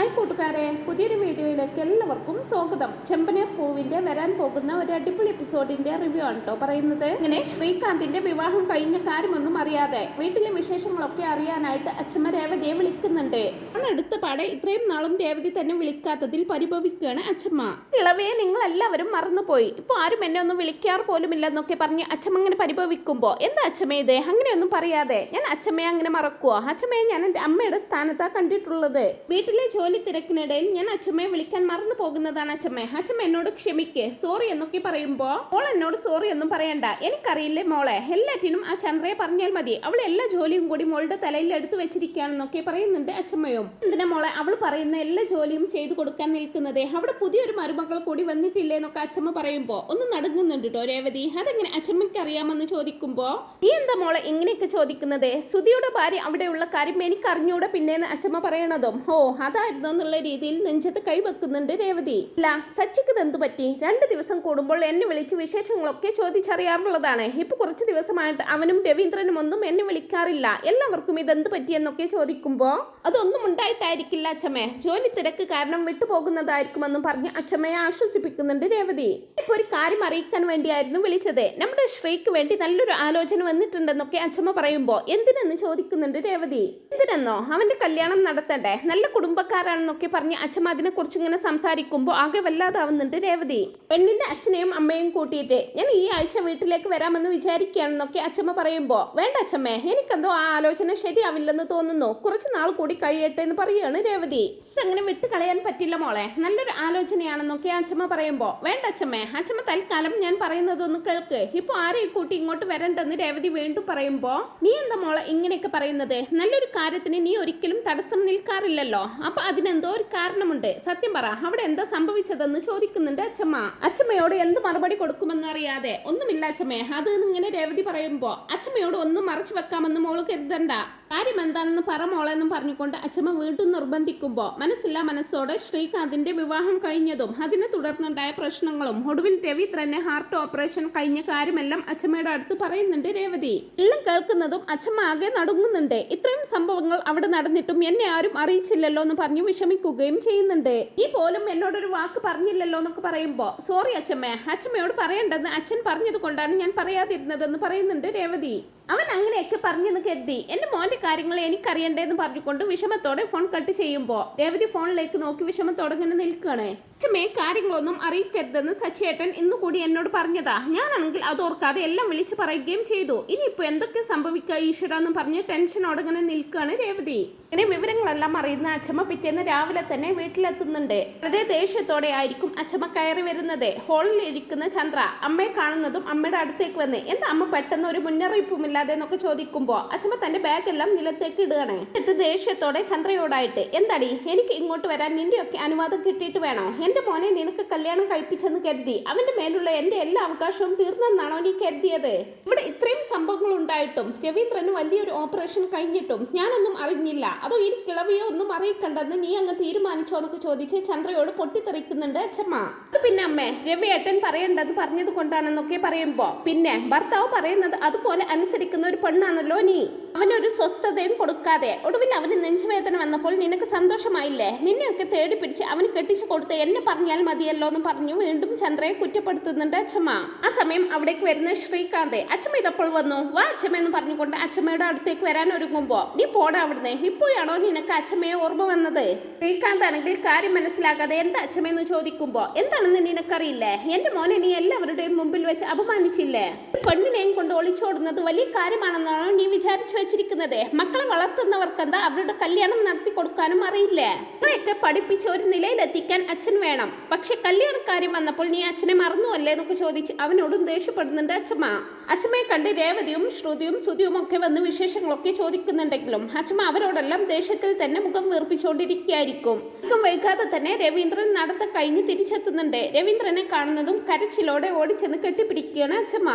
Hi കൂട്ടുകാരെ, പുതിയൊരു വീഡിയോയിലേക്ക് എല്ലാവർക്കും സ്വാഗതം. ചെമ്പനീർ പൂവിന്റെ വരാൻ പോകുന്ന ഒരു അടിപൊളി എപ്പിസോഡിന്റെ റിവ്യൂ ആണ് കേട്ടോ പറയുന്നത്. ഇങ്ങനെ ശ്രീകാന്തിന്റെ വിവാഹം കഴിഞ്ഞ കാര്യമൊന്നും അറിയാതെ വീട്ടിലെ വിശേഷങ്ങളൊക്കെ അറിയാനായിട്ട് അച്ഛമ്മ രേവതിയെ വിളിക്കുന്നുണ്ട്. എടുത്ത പാടെ ഇത്രയും നാളും രേവതി തന്നെ വിളിക്കാത്തതിൽ പരിഭവിക്കുകയാണ് അച്ഛമ്മ. ഇളവയെ നിങ്ങൾ എല്ലാവരും മറന്നുപോയി, ഇപ്പൊ ആരും എന്നെ ഒന്നും വിളിക്കാറ് പോലുമില്ലെന്നൊക്കെ പറഞ്ഞ് അച്ഛമ്മ അങ്ങനെ പരിഭവിക്കുമ്പോ എന്താ അച്ഛമ്മ ഇത് അങ്ങനെയൊന്നും പറയാതെ ഞാൻ അച്ഛമ്മയെ അങ്ങനെ മറക്കുവോ? അച്ഛമ്മയെ ഞാൻ എൻ്റെ അമ്മയുടെ സ്ഥാനത്താ കണ്ടിട്ടുള്ളത്. വീട്ടിലെ ജോലി തിരക്കിനിടയിൽ ഞാൻ അച്ഛമ്മയെ വിളിക്കാൻ മറന്നു പോകുന്നതാണ് അച്ഛമ്മ. അച്ഛമ്മ എന്നോട് ക്ഷമിക്കേ, സോറി എന്നൊക്കെ പറയുമ്പോ മോൾ എന്നോട് സോറി ഒന്നും പറയണ്ട, എനിക്കറിയില്ലേ മോളെ, എല്ലാറ്റിനും ആ ചന്ദ്രയെ പറഞ്ഞാൽ മതി, അവൾ എല്ലാ ജോലിയും കൂടി മോളുടെ തലയിൽ എടുത്തു വെച്ചിരിക്കുകയാണെന്നൊക്കെ പറയുന്നുണ്ട് അച്ഛമ്മയും. എന്തിനാ മോളെ അവൾ പറയുന്ന എല്ലാ ജോലിയും ചെയ്തു കൊടുക്കാൻ നിൽക്കുന്നത്? അവിടെ പുതിയൊരു മരുമകൾ കൂടി വന്നിട്ടില്ലേ എന്നൊക്കെ അച്ഛമ്മ പറയുമ്പോ ഒന്ന് നടുങ്ങുന്നുണ്ട് കേട്ടോ രേവതി. അതെങ്ങനെ അച്ഛമ്മയ്ക്ക് അറിയാമെന്ന് ചോദിക്കുമ്പോ നീ എന്താ മോളെ ഇങ്ങനെയൊക്കെ ചോദിക്കുന്നത്? സുധിയുടെ ഭാര്യ അവിടെയുള്ള കാര്യം എനിക്ക് അറിഞ്ഞൂടെ പിന്നേന്ന് അച്ഛമ്മ പറയണതും ഓ അതായിരുന്നു എന്നുള്ള രീതിയിൽ നെഞ്ചത്ത് കൈവെക്കുന്നുണ്ട് രേവതി. അല്ല സച്ചിക്ക് എന്തു പറ്റി? 2 ദിവസം കൂടുമ്പോൾ എന്നെ വിളിച്ച് വിശേഷങ്ങളൊക്കെ ചോദിച്ചറിയാറുള്ളതാണ്. ഇപ്പൊ കുറച്ച് ദിവസമായിട്ട് അവനും രവീന്ദ്രനും ഒന്നും എന്നെ വിളിക്കാറില്ല. എല്ലാവർക്കും ഇതെന്ത് പറ്റിയെന്നൊക്കെ ചോദിക്കുമ്പോ അതൊന്നും ഉണ്ടായിട്ടായിരിക്കില്ല അച്ഛമ്മേ, ജോലി തിരക്ക് കാരണം വിട്ടുപോകുന്നതായിരിക്കുമെന്നും പറഞ്ഞ് അച്ഛമ്മയെ ആശ്വസിപ്പിക്കുന്നുണ്ട് രേവതി. ഇപ്പൊ ഒരു കാര്യം അറിയിക്കാൻ വേണ്ടിയായിരുന്നു വിളിച്ചത്. നമ്മുടെ ശ്രീക്ക് വേണ്ടി നല്ലൊരു ആലോചന വന്നിട്ടുണ്ടെന്നൊക്കെ അച്ഛമ്മ പറയുമ്പോ എന്തിനെന്ന് ചോദിക്കുന്നുണ്ട് രേവതി. എന്തിനെന്നോ? അവന്റെ കല്യാണം നടത്തണ്ടേ, നല്ല കുടുംബക്കാരാണെന്നൊക്കെ പറഞ്ഞ് അച്ഛമ്മ അതിനെ കുറിച്ച് ഇങ്ങനെ സംസാരിക്കുമ്പോൾ ആകെ വല്ലാതാവുന്നുണ്ട് രേവതി. പെണ്ണിന്റെ അച്ഛനെയും അമ്മയും കൂട്ടിയിട്ട് ഞാൻ ഈ ആഴ്ച വീട്ടിലേക്ക് വരാമെന്ന് വിചാരിക്കുകയാണെന്നൊക്കെ അച്ഛമ്മ പറയുമ്പോ വേണ്ട അച്ഛമ്മേ, എനിക്കെന്തോ ആ ആലോചന ശരിയാവില്ലെന്ന് തോന്നുന്നു, കുറച്ച് നാൾ കൂടി കഴിയട്ടെ എന്ന് പറയുകയാണ് രേവതി. ഇതങ്ങനെ വിട്ട് കളയാൻ പറ്റില്ല മോളെ, നല്ലൊരു ആലോചനയാണെന്നൊക്കെ അച്ഛമ്മ പറയുമ്പോ വേണ്ട അച്ഛമ്മേ, അച്ഛമ്മ തൽക്കാലം ഞാൻ പറയുന്നതൊന്ന് കേൾക്ക്, ഇപ്പൊ ആരെയും കൂട്ടി ഇങ്ങോട്ട് വരണ്ടെന്ന് രേവതി വീണ്ടും പറയുമ്പോ നീ എന്താ മോളെ ഇങ്ങനെയൊക്കെ പറയുന്നത്? നല്ലൊരു കാര്യത്തിന് നീ ഒരിക്കലും തടസ്സം നിൽക്കാറില്ലല്ലോ, അപ്പൊ അതിനെന്തോ ഒരു കാരണമുണ്ട്, സത്യം പറ, അവിടെ എന്താ സംഭവിച്ചതെന്ന് ചോദിക്കുന്നുണ്ട് അച്ഛമ്മ. അച്ഛമ്മയോട് എന്ത് മറുപടി കൊടുക്കുമെന്ന് അറിയാതെ ഒന്നുമില്ല അച്ഛമ്മേ അത് ഇങ്ങനെ രേവതി പറയുമ്പോ അച്ഛമ്മയോട് ഒന്നും മറച്ചു വെക്കാമെന്ന് മോള് കരുതണ്ട, കാര്യം എന്താണെന്ന് പറ മോളെന്നും പറഞ്ഞുകൊണ്ട് അച്ഛമ്മ വീണ്ടും നിർബന്ധിക്കുമ്പോ മനസ്സില്ലാ മനസ്സോടെ ശ്രീകാന്തിന്റെ വിവാഹം കഴിഞ്ഞതും അതിനെ തുടർന്നുണ്ടായ പ്രശ്നങ്ങളും ഒടുവിൽ രവീന്ദ്രനെ ഹാർട്ട് ഓപ്പറേഷൻ കഴിഞ്ഞ കാര്യമെല്ലാം അച്ഛമ്മയുടെ അടുത്ത് പറയുന്നുണ്ട് രേവതി. എല്ലാം കേൾക്കുന്നതും അച്ഛമ്മ ആകെ നടുങ്ങുന്നുണ്ട്. ഇത്രയും സംഭവങ്ങൾ അവിടെ നടന്നിട്ടും എന്നെ ആരും അറിയിച്ചില്ലല്ലോ എന്ന് പറഞ്ഞു വിഷമിക്കുകയും ചെയ്യുന്നുണ്ട്. ഈ പോലും എന്നോടൊരു വാക്ക് പറഞ്ഞില്ലല്ലോ എന്നൊക്കെ പറയുമ്പോ സോറി അച്ഛമ്മ, അച്ഛമ്മയോട് പറയേണ്ടെന്ന് അച്ഛൻ പറഞ്ഞത് കൊണ്ടാണ് ഞാൻ പറയാതിരുന്നതെന്ന് പറയുന്നുണ്ട് രേവതി. അവൻ അങ്ങനെയൊക്കെ പറഞ്ഞെന്ന് കരുതി എന്റെ മോന്റെ കാര്യങ്ങൾ എനിക്കറിയണ്ടേന്ന് പറഞ്ഞുകൊണ്ട് വിഷമത്തോടെ ഫോൺ കട്ട് ചെയ്യുമ്പോ രേവതി ഫോണിലേക്ക് നോക്കി വിഷമത്തോടെ ഇങ്ങനെ നിൽക്കുകയാണ്. അച്ഛമ്മയെ കാര്യങ്ങളൊന്നും അറിയിക്കരുതെന്ന് സച്ചേട്ടൻ ഇന്നുകൂടി എന്നോട് പറഞ്ഞതാ, ഞാനാണെങ്കിൽ അത് ഓർക്കാതെ എല്ലാം വിളിച്ചു പറയുകയും ചെയ്തു, ഇനിയിപ്പോ എന്തൊക്കെ സംഭവിക്കുക ഈശ്വര എന്ന് പറഞ്ഞ് ടെൻഷനോടെ ഇങ്ങനെ നിൽക്കുകയാണ് രേവതി. ഇങ്ങനെ വിവരങ്ങളെല്ലാം അറിയുന്ന അച്ഛമ്മ പിറ്റേന്ന് രാവിലെ തന്നെ വീട്ടിലെത്തുന്നുണ്ട്. വളരെ ദേഷ്യത്തോടെ ആയിരിക്കും അച്ഛമ്മ കയറി വരുന്നത്. ഹോളിൽ ഇരിക്കുന്ന ചന്ദ്ര അമ്മയെ കാണുന്നതും അമ്മയുടെ അടുത്തേക്ക് വന്ന് എന്താ അമ്മ പെട്ടെന്ന് ഒരു മുന്നറിയിപ്പുമില്ലാതെ എന്നൊക്കെ ചോദിക്കുമ്പോ അച്ഛമ്മ തന്റെ ബാഗെല്ലാം നിലത്തേക്ക് ഇടുകയാണ്. എന്നിട്ട് ദേഷ്യത്തോടെ ചന്ദ്രയോടായിട്ട് എന്താടി എനിക്ക് ഇങ്ങോട്ട് വരാൻ നിന്റെയൊക്കെ അനുവാദം കിട്ടിയിട്ട് വേണോ? എന്റെ മോനെ നിനക്ക് കല്യാണം കഴിപ്പിച്ചെന്ന് കരുതി അവന്റെ മേലുള്ള എന്റെ എല്ലാ അവകാശവും തീർന്നെന്നാണോ നീ കരുതിയത്? ഇവിടെ ഇത്രയും സംഭവങ്ങൾ ഉണ്ടായിട്ടും രവീന്ദ്രന് വലിയൊരു ഓപ്പറേഷൻ കഴിഞ്ഞിട്ടും ഞാനൊന്നും അറിഞ്ഞില്ല, അതോ ഈ കിളവിയോ ഒന്നും അറിയിക്കണ്ടെന്ന് നീ അങ്ങ് തീരുമാനിച്ചോ എന്നൊക്കെ ചോദിച്ച് ചന്ദ്രയോട് പൊട്ടിത്തെറിക്കുന്നുണ്ട് അച്ഛമ്മ. അത് പിന്നെ അമ്മേ രവിയേട്ടൻ പറയേണ്ടത് പറഞ്ഞത് കൊണ്ടാണെന്നൊക്കെ പറയുമ്പോ പിന്നെ ഭർത്താവ് പറയുന്നത് അതുപോലെ അനുസരിക്കുന്ന ഒരു പെണ്ണാണല്ലോ നീ, അവനൊരു സ്വസ്ഥതയും കൊടുക്കാതെ ഒടുവിൽ അവന് നെഞ്ചുവേദന വന്നപ്പോൾ നിനക്ക് സന്തോഷമായില്ലേ? നിന്നെയൊക്കെ തേടി പിടിച്ച് അവന് കെട്ടിച്ചു കൊടുത്ത് എന്നെ പറഞ്ഞാൽ മതിയല്ലോ എന്ന് പറഞ്ഞു വീണ്ടും ചന്ദ്രയെ കുറ്റപ്പെടുത്തുന്നുണ്ട് അച്ഛമ്മ. ആ സമയം അവിടേക്ക് വരുന്ന ശ്രീകാന്ത് അച്ഛമ്മ ഇതപ്പോൾ വന്നു വാ അച്ഛമ്മ എന്ന് പറഞ്ഞുകൊണ്ട് അച്ഛമ്മയുടെ അടുത്തേക്ക് വരാൻ ഒരുങ്ങുമ്പോ നീ പോടാ അവിടുന്ന്, ഇപ്പോഴാണോ നിനക്ക് അച്ഛമ്മയെ ഓർമ്മ വന്നത്? ശ്രീകാന്ത് ആണെങ്കിൽ കാര്യം മനസ്സിലാക്കാതെ എന്താ അച്ഛമ്മയെന്ന് ചോദിക്കുമ്പോ എന്താണെന്ന് നിനക്കറിയില്ലേ? എന്റെ മോനെ നീ എല്ലാവരുടെയും മുമ്പിൽ വെച്ച് അപമാനിച്ചില്ലേ? പെണ്ണിനെയും കൊണ്ട് ഒളിച്ചോടുന്നത് വലിയ കാര്യമാണെന്നാണോ നീ വിചാരിച്ചു വെച്ചിരിക്കുന്നത്? മക്കളെ വളർത്തുന്നവർക്ക് എന്താ അവരുടെ കല്യാണം നടത്തി കൊടുക്കാനും അറിയില്ലേ? നിങ്ങളെയൊക്കെ പഠിപ്പിച്ച് ഒരു നിലയിലെത്തിക്കാൻ അച്ഛൻ വേണം, പക്ഷെ കല്യാണക്കാര്യം വന്നപ്പോൾ നീ അച്ഛനെ മറന്നുവല്ലേ എന്നൊക്കെ ചോദിച്ച് അവനോടും ദേഷ്യപ്പെടുന്നുണ്ട് അച്ഛമ്മ. അച്ഛമ്മയെ കണ്ട് രേവതിയും ശ്രുതിയും സുതിയും ഒക്കെ വന്ന് വിശേഷങ്ങളൊക്കെ ചോദിക്കുന്നുണ്ടെങ്കിലും അച്ഛമ്മ അവരോടെല്ലാം ദേഷ്യത്തിൽ തന്നെ മുഖം വീർപ്പിച്ചുകൊണ്ടിരിക്കുകയായിരിക്കും. വൈകാതെ തന്നെ രവീന്ദ്രൻ നടത്ത കഴിഞ്ഞ് തിരിച്ചെത്തുന്നുണ്ട്. രവീന്ദ്രനെ കാണുന്നതും കരച്ചിലോടെ ഓടിച്ചെന്ന് കെട്ടിപ്പിടിക്കുകയാണ് അച്ഛമ്മ.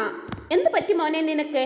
എന്ത് പറ്റി മോനെ നിനക്ക്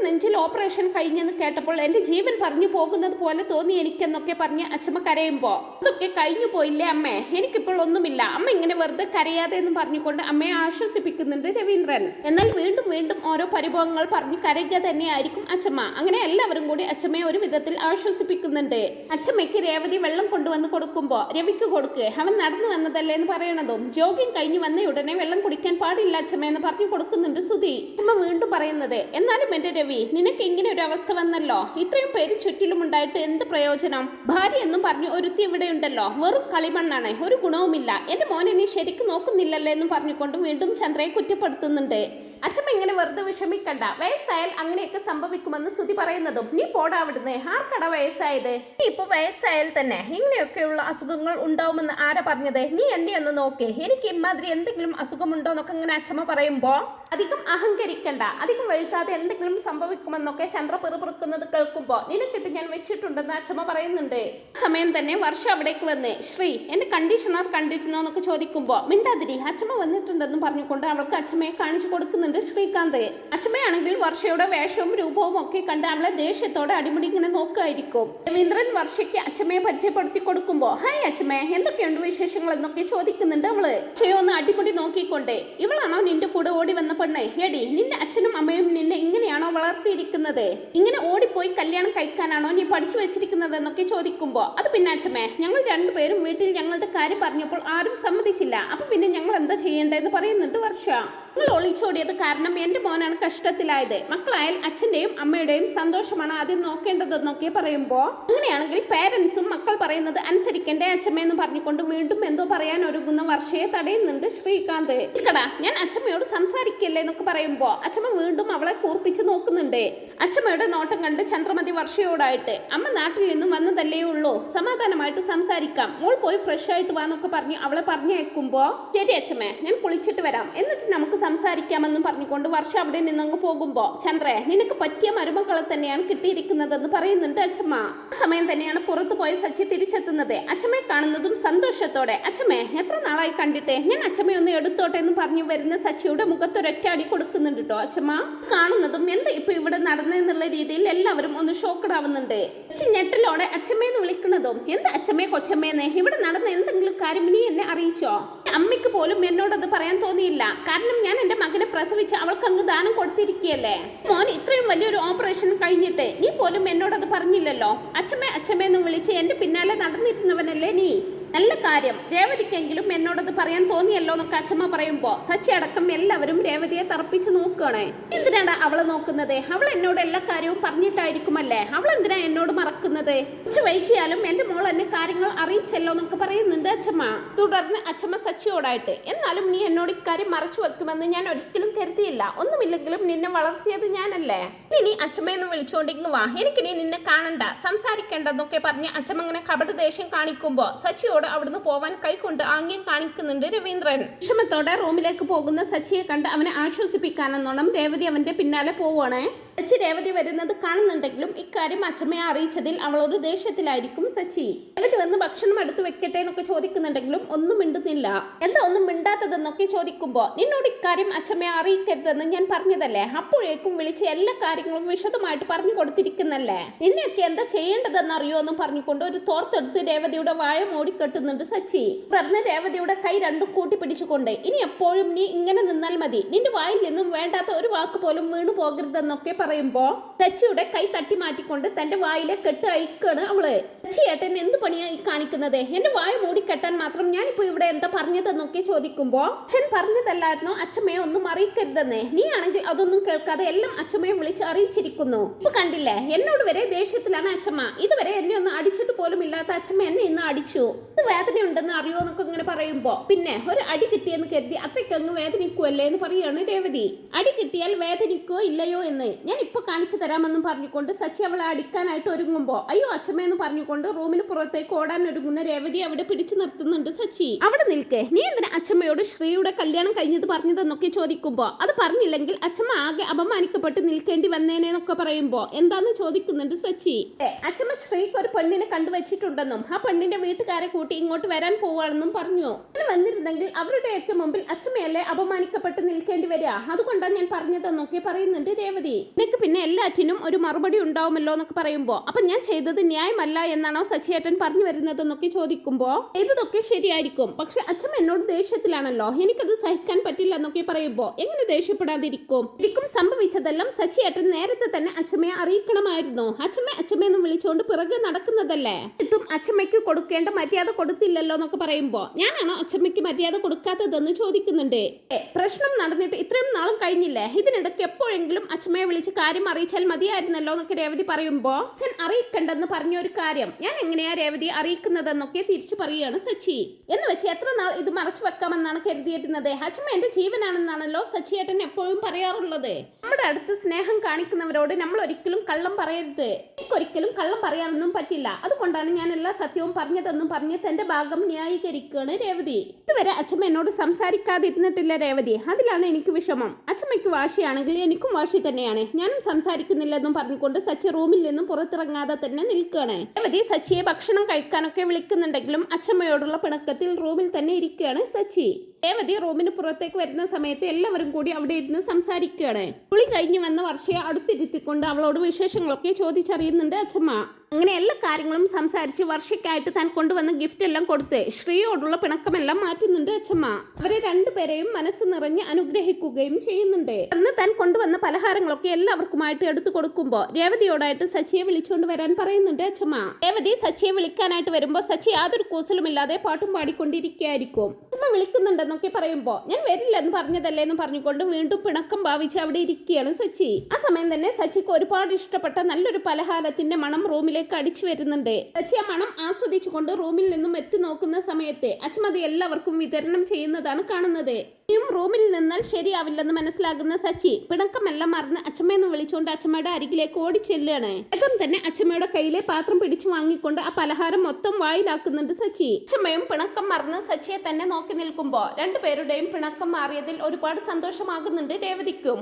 നെഞ്ചിൽ ഓപ്പറേഷൻ കഴിഞ്ഞെന്ന് കേട്ടപ്പോൾ എന്റെ ജീവൻ പറഞ്ഞു പോകുന്നത് പോലെ തോന്നി എനിക്കെന്നൊക്കെ പറഞ്ഞ് അച്ഛമ്മ കരയുമ്പോ അതൊക്കെ കഴിഞ്ഞു പോയില്ലേ അമ്മേ, എനിക്കിപ്പോൾ ഒന്നുമില്ല, അമ്മ ഇങ്ങനെ വെറുതെ കരയാതെ എന്ന് പറഞ്ഞുകൊണ്ട് അമ്മയെ ആശ്വസിപ്പിക്കുന്നുണ്ട് രവീന്ദ്രൻ. എന്നാൽ വീണ്ടും വീണ്ടും ഓരോ പരിഭവങ്ങൾ പറഞ്ഞു കരയുക തന്നെയായിരിക്കും അച്ഛമ്മ. അങ്ങനെ എല്ലാവരും കൂടി അച്ഛമ്മയെ ഒരു വിധത്തിൽ ആശ്വസിപ്പിക്കുന്നുണ്ട്. അച്ഛമ്മയ്ക്ക് രേവതി വെള്ളം കൊണ്ടുവന്ന് കൊടുക്കുമ്പോൾ രവിക്ക് കൊടുക്കുക, അവൻ നടന്നു വന്നതല്ലേ എന്ന് പറയണതും ജോഗിങ് കഴിഞ്ഞു വന്ന ഉടനെ വെള്ളം കുടിക്കാൻ പാടില്ല അച്ഛമ്മ എന്ന് പറഞ്ഞു കൊടുക്കുന്നുണ്ട് സുധി. അമ്മ വീണ്ടും പറയുന്നത്, എന്നാലും എന്റെ രവി, നിനക്ക് ഇങ്ങനെ ഒരു അവസ്ഥ വന്നല്ലോ, ഇത്രയും പേര് ചുറ്റിലും ഉണ്ടായിട്ട് എന്ത് പ്രയോജനം? ഭാര്യ എന്നും പറഞ്ഞു ഒരുത്തി ഇവിടെ ഉണ്ടല്ലോ, വെറും കളിമണ്ണാണ്, ഒരു ഗുണവുമില്ല. എന്റെ മോനെ നീ ശരിക്കും നോക്കുന്നില്ലല്ലേ എന്നും പറഞ്ഞുകൊണ്ട് വീണ്ടും ചന്ദ്രയെ കുറ്റപ്പെടുത്തുന്നുണ്ട്. അച്ഛമ്മ ഇങ്ങനെ വെറുതെ വിഷമിക്കണ്ട, വയസ്സായാൽ അങ്ങനെയൊക്കെ സംഭവിക്കുമെന്ന് സുധി പറയുന്നതും, നീ പോടാവിടുന്നേ, ആർക്കട വയസ്സായത്? നീ ഇപ്പൊ വയസ്സായാൽ തന്നെ ഇങ്ങനെയൊക്കെയുള്ള അസുഖങ്ങൾ ഉണ്ടാവുമെന്ന് ആരാ പറഞ്ഞത്? നീ എന്നെ ഒന്ന് നോക്കേ, എനിക്ക് ഇമാതിരി എന്തെങ്കിലും അസുഖമുണ്ടോ എന്നൊക്കെ ഇങ്ങനെ അച്ഛമ്മ പറയുമ്പോ അധികം അഹങ്കരിക്കണ്ട, അധികം വഴുകാതെ എന്തെങ്കിലും സംഭവിക്കുമെന്നൊക്കെ ചന്ദ്ര പിറുപിറുക്കുന്നത് കേൾക്കുമ്പോ നിനക്കിട്ട് ഞാൻ വെച്ചിട്ടുണ്ടെന്ന് അച്ഛമ്മ പറയുന്നുണ്ട്. സമയം തന്നെ വർഷ അവിടേക്ക് വന്ന്, ശ്രീ എന്റെ കണ്ടീഷണർ കണ്ടിരുന്നോ എന്നൊക്കെ ചോദിക്കുമ്പോ, മിണ്ടാതിരി, അച്ഛമ്മ വന്നിട്ടുണ്ടെന്ന് പറഞ്ഞുകൊണ്ട് അവൾക്ക് അച്ഛമ്മയെ കാണിച്ചു കൊടുക്കുന്നുണ്ട് ശ്രീകാന്ത്. അച്ഛമ്മയാണെങ്കിൽ വർഷയുടെ വേഷവും രൂപവും ഒക്കെ കണ്ട് അവളെ ദേഷ്യത്തോടെ അടിമുടി ഇങ്ങനെ നോക്കുമായിരിക്കും. രവീന്ദ്രൻ വർഷയ്ക്ക് അച്ഛമ്മയെ പരിചയപ്പെടുത്തി കൊടുക്കുമ്പോ, ഹായ് അച്ഛമ്മേ, എന്തൊക്കെയുണ്ട് വിശേഷങ്ങൾ എന്നൊക്കെ ചോദിക്കുന്നുണ്ട് അവള്. ഒന്ന് അടിമുടി നോക്കിക്കൊണ്ടേ, ഇവളാണോ നിന്റെ കൂടെ ഓടി വന്ന പെണ്ണെ? എടി, നിന്റെ അച്ഛനും അമ്മയും നിന്നെ ഇങ്ങനെയാണോ വളർത്തിയിരിക്കുന്നത്? ഇങ്ങനെ ഓടിപ്പോയി കല്യാണം കഴിക്കാനാണോ നീ പഠിച്ചു വെച്ചിരിക്കുന്നത് എന്നൊക്കെ ചോദിക്കുമ്പോ, അത് പിന്നെ അച്ഛമ്മേ, ഞങ്ങൾ രണ്ടുപേരും വീട്ടിൽ ഞങ്ങളുടെ കാര്യം പറഞ്ഞപ്പോൾ ആരും സമ്മതിച്ചില്ല, അപ്പൊ പിന്നെ ഞങ്ങൾ എന്താ ചെയ്യേണ്ടതെന്ന് പറയുന്നുണ്ട് വർഷ. നിങ്ങൾ ഒളിച്ചോടിയത് കാരണം എന്റെ മോനാണ് കഷ്ടത്തിലായത്. മക്കളായാൽ അച്ഛന്റെയും അമ്മയുടെയും സന്തോഷമാണ് ആദ്യം നോക്കേണ്ടതെന്നൊക്കെ പറയുമ്പോ, അങ്ങനെയാണെങ്കിൽ പേരൻസും മക്കൾ പറയുന്നത് അനുസരിക്കേണ്ടേ അച്ഛമ്മയെന്ന് പറഞ്ഞുകൊണ്ട് വീണ്ടും എന്തോ പറയാൻ ഒരുങ്ങുന്ന വർഷയെ തടയുന്നുണ്ട് ശ്രീകാന്ത്. ഇക്കടാ, ഞാൻ അച്ഛമ്മയോട് സംസാരിക്കല്ലേ എന്നൊക്കെ പറയുമ്പോ അച്ഛമ്മ വീണ്ടും അവളെ കൂർപ്പിച്ച് നോക്കുന്നുണ്ട്. അച്ഛമ്മയുടെ നോട്ടം കണ്ട് ചന്ദ്രമതി വർഷയോടായിട്ട്, അമ്മ നാട്ടിൽ നിന്നും വന്നതല്ലേ ഉള്ളൂ, സമാധാനമായിട്ട് സംസാരിക്കാം, മോൾ പോയി ഫ്രഷ് ആയിട്ട് വാന്നൊക്കെ പറഞ്ഞ് അവളെ പറഞ്ഞേക്കുമ്പോ, ശരി അച്ഛമ്മേ, ഞാൻ കുളിച്ചിട്ട് വരാം, എന്നിട്ട് നമുക്ക് സംസാരിക്കാമെന്നും പറഞ്ഞുകൊണ്ട് വർഷ അവിടെ നിന്നങ്ങ് പോകുമ്പോ, ചന്ദ്രേ, നിനക്ക് പറ്റിയ മരുമക്കളെ തന്നെയാണ് കിട്ടിയിരിക്കുന്നതെന്ന് പറയുന്നുണ്ട് അച്ഛമ്മ. ആ സമയം തന്നെയാണ് പുറത്തു പോയ സച്ചി തിരിച്ചെത്തുന്നത്. അച്ഛമ്മയെ കാണുന്നതും സന്തോഷത്തോടെ, അച്ഛമ്മേ, എത്ര നാളായി കണ്ടിട്ടേ, ഞാൻ അച്ഛമ്മയൊന്ന് എടുത്തോട്ടെ എന്ന് പറഞ്ഞു വരുന്ന സച്ചിയുടെ മുഖത്തൊരൊറ്റ അടി കൊടുക്കുന്നുണ്ട് കേട്ടോ അച്ഛമ്മ. കാണുന്നതും എന്താ ഇപ്പൊ ഇവിടെ നടന്നെന്നുള്ള രീതിയിൽ എല്ലാവരും ഒന്ന് ഷോക്കഡ് ആവുന്നുണ്ട്. ഞെട്ടലോടെ അച്ഛമ്മയെന്ന് വിളിക്കുന്നതും, എന്താ അച്ഛമ്മേ കൊച്ചമ്മേന്ന്, ഇവിടെ നടന്ന എന്തെങ്കിലും കാര്യം നീ എന്നെ അറിയിച്ചോ? അമ്മയ്ക്ക് പോലും എന്നോടത് പറയാൻ തോന്നിയില്ല, കാരണം ഞാൻ എന്റെ മകനെ പ്രസവിച്ച് അവൾക്ക് അങ്ങ് ദാനം കൊടുത്തിരിക്കുകയല്ലേ. മോൻ ഇത്രയും വലിയൊരു ഓപ്പറേഷൻ കഴിഞ്ഞിട്ട് നീ പോലും എന്നോടത് പറഞ്ഞില്ലല്ലോ. അച്ഛമ്മേ അച്ഛമ്മേ എന്ന് വിളിച്ച് എന്റെ പിന്നാലെ നടന്നിരുന്നവനല്ലേ നീ. നല്ല കാര്യം, രേവതിക്കെങ്കിലും എന്നോടത് പറയാൻ തോന്നിയല്ലോ എന്നൊക്കെ അച്ഛമ്മ പറയുമ്പോ സച്ചി അടക്കം എല്ലാവരും രേവതിയെ തറപ്പിച്ച് നോക്കുകയാണേ. എന്തിനാണ് അവളെ നോക്കുന്നത്? അവൾ എന്നോട് എല്ലാ കാര്യവും പറഞ്ഞിട്ടായിരിക്കുമല്ലേ, അവൾ എന്തിനാ എന്നോട് മറക്കുന്നത്? വൈകിയാലും എന്റെ മോൾ എന്നെ കാര്യങ്ങൾ അറിയിച്ചല്ലോ എന്നൊക്കെ പറയുന്നുണ്ട് അച്ഛമ്മ. തുടർന്ന് അച്ഛമ്മ സച്ചിയോടായിട്ട്, എന്നാലും നീ എന്നോട് ഇക്കാര്യം മറച്ചു വെക്കുമെന്ന് ഞാൻ ഒരിക്കലും കരുതിയില്ല, ഒന്നുമില്ലെങ്കിലും നിന്നെ വളർത്തിയത് ഞാനല്ലേ. ഇനി അച്ഛമ്മയെന്ന് വിളിച്ചോണ്ടിങ്ങ് വാ, എനിക്ക് നീ നിന്നെ കാണണ്ട, സംസാരിക്കേണ്ടെന്നൊക്കെ പറഞ്ഞ് അച്ഛമ്മ ഇങ്ങനെ കപട ദേഷ്യം കാണിക്കുമ്പോ സച്ചിയോട് അവിടുന്ന് പോവാൻ കൈകൊണ്ട് ആംഗ്യം കാണിക്കുന്നുണ്ട് രവീന്ദ്രൻ. വിഷമത്തോടെ റൂമിലേക്ക് പോകുന്ന സച്ചിയെ കണ്ട് അവനെ ആശ്വസിപ്പിക്കാനെന്നോണം രേവതി അവന്റെ പിന്നാലെ പോവുകയാണേ. സച്ചി രേവതി വരുന്നത് കാണുന്നുണ്ടെങ്കിലും ഇക്കാര്യം അച്ഛമ്മയെ അറിയിച്ചതിൽ അവൾ ഒരു ദേഷ്യത്തിലായിരിക്കും സച്ചി. രേവതി വന്ന് ഭക്ഷണം എടുത്ത് വെക്കട്ടെ എന്നൊക്കെ ചോദിക്കുന്നുണ്ടെങ്കിലും ഒന്നും മിണ്ടുന്നില്ല. എന്താ ഒന്നും മിണ്ടാത്തതെന്നൊക്കെ ചോദിക്കുമ്പോ, നിന്നോട് ഇക്കാര്യം അച്ഛമ്മയെ അറിയിക്കരുതെന്ന് ഞാൻ പറഞ്ഞതല്ലേ, അപ്പോഴേക്കും വിളിച്ച് എല്ലാ കാര്യങ്ങളും വിശദമായിട്ട് പറഞ്ഞു കൊടുത്തിരിക്കുന്നല്ലേ, നിന്നെയൊക്കെ എന്താ ചെയ്യേണ്ടതെന്ന് അറിയോ എന്നും പറഞ്ഞുകൊണ്ട് ഒരു തോർത്തെടുത്ത് രേവതിയുടെ വായ മൂടിക്കെട്ടുന്നുണ്ട് സച്ചി. തുടർന്ന് രേവതിയുടെ കൈ രണ്ടും കൂട്ടി പിടിച്ചുകൊണ്ട്, ഇനി എപ്പോഴും നീ ഇങ്ങനെ നിന്നാൽ മതി, നിന്റെ വായിൽ നിന്നും വേണ്ടാത്ത ഒരു വാക്ക് പോലും വീണു പോകരുതെന്നൊക്കെ പറയുമ്പോ സച്ചിയുടെ കൈ തട്ടി മാറ്റിക്കൊണ്ട് തന്റെ വായിലെ കെട്ട് അയക്കാണ് അവള്. സച്ചി ഏട്ടൻ എന്ത് പണിയാ ഈ കാണിക്കുന്നത്? എന്റെ വായ മൂടിക്കെട്ടാൻ മാത്രം ഞാനിപ്പോ ഇവിടെ എന്താ പറഞ്ഞതെന്നൊക്കെ ചോദിക്കുമ്പോ, അച്ഛൻ പറഞ്ഞതല്ലായിരുന്നോ അച്ഛമ്മയെ ഒന്നും അറിയിക്കരുതെന്നേ? നീ ആണെങ്കിൽ അതൊന്നും കേൾക്കാതെ എല്ലാം അച്ഛമ്മയെ വിളിച്ച് അറിയിച്ചിരിക്കുന്നു. ഇപ്പൊ കണ്ടില്ലേ, എന്നോട് വരെ ദേഷ്യത്തിലാണ് അച്ഛമ്മ. ഇതുവരെ എന്നെ ഒന്ന് അടിച്ചിട്ട് പോലും ഇല്ലാത്ത അച്ഛമ്മ എന്നെ ഇന്ന് അടിച്ചു. ഇത് വേദന ഉണ്ടെന്ന് അറിയോ എന്നൊക്കെ ഇങ്ങനെ പറയുമ്പോ, പിന്നെ ഒരു അടി കിട്ടിയെന്ന് കരുതി അത്രയ്ക്കങ്ങ് വേദനിക്കുമല്ലേ എന്ന് പറയാണ് രേവതി. അടി കിട്ടിയാൽ വേദനിക്കോ ഇല്ലയോ എന്ന് ഞാൻ ഇപ്പൊ കാണിച്ചു തരാമെന്നും പറഞ്ഞുകൊണ്ട് സച്ചി അവളെ അടിക്കാനായിട്ട് ഒരുങ്ങുമ്പോ, അയ്യോ അച്ഛമ്മയെന്ന് പറഞ്ഞുകൊണ്ട് റൂമിന് പുറത്തേക്ക് ഓടാൻ ഒരുങ്ങുന്ന രേവതി അവിടെ പിടിച്ചു നിർത്തുന്നുണ്ട് സച്ചി. അവിടെ നിൽക്കേ, നീ എന്തിനാ അച്ഛമ്മയോട് ശ്രീയുടെ കല്യാണം കഴിഞ്ഞത് പറഞ്ഞതെന്നൊക്കെ ചോദിക്കുമ്പോ, അത് പറഞ്ഞില്ലെങ്കിൽ അച്ഛമ്മ ആകെ അപമാനിക്കപ്പെട്ട് നിൽക്കേണ്ടി വന്നേനെന്നൊക്കെ പറയുമ്പോ എന്താന്ന് ചോദിക്കുന്നുണ്ട് സച്ചി. അച്ഛമ്മ ശ്രീക്ക് ഒരു പെണ്ണിനെ കണ്ടുവച്ചിട്ടുണ്ടെന്നും ആ പെണ്ണിന്റെ വീട്ടുകാരെ കൂട്ടി ഇങ്ങോട്ട് വരാൻ പോവാണെന്നും പറഞ്ഞു. അങ്ങനെ വന്നിരുന്നെങ്കിൽ അവരുടെയൊക്കെ മുമ്പിൽ അച്ഛമ്മയല്ലേ അപമാനിക്കപ്പെട്ട് നിൽക്കേണ്ടി വരിക, അതുകൊണ്ടാണ് ഞാൻ പറഞ്ഞതെന്നൊക്കെ പറയുന്നുണ്ട് രേവതി. എനിക്ക് പിന്നെ എല്ലാറ്റിനും ഒരു മറുപടി ഉണ്ടാവുമല്ലോ എന്നൊക്കെ പറയുമ്പോൾ അപ്പം ഞാൻ ചെയ്തത് ന്യായമല്ല എന്നാണോ സച്ചിയേട്ടൻ പറഞ്ഞു വരുന്നതെന്നൊക്കെ ചോദിക്കുമ്പോൾ ചെയ്തതൊക്കെ ശരിയായിരിക്കും, പക്ഷെ അച്ഛൻ എന്നോട് ദേഷ്യത്തിലാണല്ലോ, എനിക്കത് സഹിക്കാൻ പറ്റില്ല എന്നൊക്കെ പറയുമ്പോൾ എങ്ങനെ ദേഷ്യപ്പെടാതിരിക്കും? ശരിക്കും സംഭവിച്ചതെല്ലാം സച്ചിയേട്ടൻ നേരത്തെ തന്നെ അച്ഛമ്മയെ അറിയിക്കണമായിരുന്നു. അച്ഛമ്മയെന്ന് വിളിച്ചുകൊണ്ട് പിറകെ നടക്കുന്നതല്ലേ, എന്നിട്ടും അച്ഛമ്മയ്ക്ക് കൊടുക്കേണ്ട മര്യാദ കൊടുത്തില്ലല്ലോ എന്നൊക്കെ പറയുമ്പോൾ ഞാനാണോ അച്ഛമ്മയ്ക്ക് മര്യാദ കൊടുക്കാത്തതെന്ന് ചോദിക്കുന്നുണ്ട്. പ്രശ്നം നടന്നിട്ട് ഇത്രയും നാളും കഴിഞ്ഞില്ലേ, ഇതിനിടയ്ക്ക് എപ്പോഴെങ്കിലും അച്ഛമ്മയെ വിളിച്ച് കാര്യം അറിയിച്ചാൽ മതിയായിരുന്നല്ലോ എന്നൊക്കെ രേവതി പറയുമ്പോൾ അച്ഛൻ അറിയിക്കണ്ടെന്ന് പറഞ്ഞൊരു കാര്യം ഞാൻ എങ്ങനെയാ രേവതി അറിയിക്കുന്നതെന്നൊക്കെ തിരിച്ചു പറയുകയാണ് സച്ചി. എന്ന് വെച്ച് എത്ര നാൾ ഇത് മറച്ചു വെക്കാമെന്നാണ് കരുതിയിരുന്നത്? അച്ഛമ്മ എന്റെ ജീവനാണെന്നാണല്ലോ സച്ചിയേട്ടൻ എപ്പോഴും പറയാറുള്ളത്. നമ്മുടെ അടുത്ത് സ്നേഹം കാണിക്കുന്നവരോട് നമ്മൾ ഒരിക്കലും കള്ളം പറയരുത്. എനിക്കൊരിക്കലും കള്ളം പറയാനൊന്നും പറ്റില്ല, അതുകൊണ്ടാണ് ഞാൻ എല്ലാ സത്യവും പറഞ്ഞതെന്നും പറഞ്ഞ് തന്റെ ഭാഗം ന്യായീകരിക്കുകയാണ് രേവതി. ഇതുവരെ അച്ഛമ്മ എന്നോട് സംസാരിക്കാതിരുന്നിട്ടില്ല രേവതി, അതിലാണ് എനിക്ക് വിഷമം. അച്ഛമ്മയ്ക്ക് വാശിയാണെങ്കിൽ എനിക്കും വാശി തന്നെയാണ്. ഞാനും സംസാരിക്കുന്നില്ലെന്നും പറഞ്ഞുകൊണ്ട് സച്ചി റൂമിൽ നിന്നും പുറത്തിറങ്ങാതെ തന്നെ നിൽക്കുകയാണ്. രേവതി സച്ചിയെ ഭക്ഷണം കഴിക്കാനൊക്കെ വിളിക്കുന്നുണ്ടെങ്കിലും അച്ഛമ്മയോടുള്ള പിണക്കത്തിൽ റൂമിൽ തന്നെ ഇരിക്കുകയാണ് സച്ചി. രേവതി റൂമിന് പുറത്തേക്ക് വരുന്ന സമയത്ത് എല്ലാവരും കൂടി അവിടെ ഇരുന്ന് സംസാരിക്കുകയാണ്. കുളി കഴിഞ്ഞ് വന്ന വർഷയെ അടുത്തിരുത്തിക്കൊണ്ട് അവളോട് വിശേഷങ്ങളൊക്കെ ചോദിച്ചറിയുന്നുണ്ട് അച്ഛമ്മ. അങ്ങനെ എല്ലാ കാര്യങ്ങളും സംസാരിച്ച് വർഷയ്ക്കായിട്ട് താൻ കൊണ്ടുവന്ന ഗിഫ്റ്റ് എല്ലാം കൊടുത്ത് ശ്രീയോടുള്ള പിണക്കമെല്ലാം മാറ്റുന്നുണ്ട് അച്ഛമ്മ. അവരെ രണ്ടുപേരെയും മനസ്സ് നിറഞ്ഞ് അനുഗ്രഹിക്കുകയും ചെയ്യുന്നുണ്ട്. അന്ന് താൻ കൊണ്ടുവന്ന പലഹാരങ്ങളൊക്കെ എല്ലാവർക്കുമായിട്ട് എടുത്തു കൊടുക്കുമ്പോൾ രേവതിയോടായിട്ട് സച്ചിയെ വിളിച്ചുകൊണ്ട് വരാൻ പറയുന്നുണ്ട് അച്ഛമ്മ. രേവതി സച്ചിയെ വിളിക്കാനായിട്ട് വരുമ്പോൾ സച്ചി യാതൊരു കൂസലുമില്ലാതെ പാട്ടും പാടിക്കൊണ്ടിരിക്കുകയായിരിക്കും. അമ്മ വിളിക്കുന്നുണ്ടെന്നൊക്കെ പറയുമ്പോൾ ഞാൻ വരില്ലെന്ന് പറഞ്ഞതല്ലേ എന്ന് പറഞ്ഞുകൊണ്ട് വീണ്ടും പിണക്കം ഭാവിച്ച് അവിടെ ഇരിക്കുകയാണ് സച്ചി. ആ സമയം തന്നെ സച്ചിക്ക് ഒരുപാട് ഇഷ്ടപ്പെട്ട നല്ലൊരു പലഹാരത്തിന്റെ മണം റൂമിലേക്ക് അടിച്ചു വരുന്നുണ്ട്. സച്ചി ആ മണം ആസ്വദിച്ചുകൊണ്ട് റൂമിൽ നിന്നും എത്തി നോക്കുന്ന സമയത്ത് അച്ഛമ്മ അത് എല്ലാവർക്കും വിതരണം ചെയ്യുന്നതാണ് കാണുന്നത്. ഇനിയും റൂമിൽ നിന്നാൽ ശരിയാവില്ലെന്ന് മനസ്സിലാകുന്ന സച്ചി പിണക്കമെല്ലാം മറന്ന് അച്ഛമ്മയെന്ന് വിളിച്ചുകൊണ്ട് അച്ഛമ്മയുടെ അരികിലേക്ക് ഓടിച്ചെല്ലുകയാണ്. വേഗം തന്നെ അച്ഛമ്മയുടെ കയ്യിലെ പാത്രം പിടിച്ചു വാങ്ങിക്കൊണ്ട് ആ പലഹാരം മൊത്തം വായിലാക്കുന്നുണ്ട് സച്ചി. അച്ഛമ്മയും പിണക്കം മറന്ന് സച്ചിയെ തന്നെ നോക്കി നിൽക്കുമ്പോൾ രണ്ടുപേരുടെയും പിണക്കം മാറിയതിൽ ഒരുപാട് സന്തോഷമാകുന്നുണ്ട് രേവതിക്കും.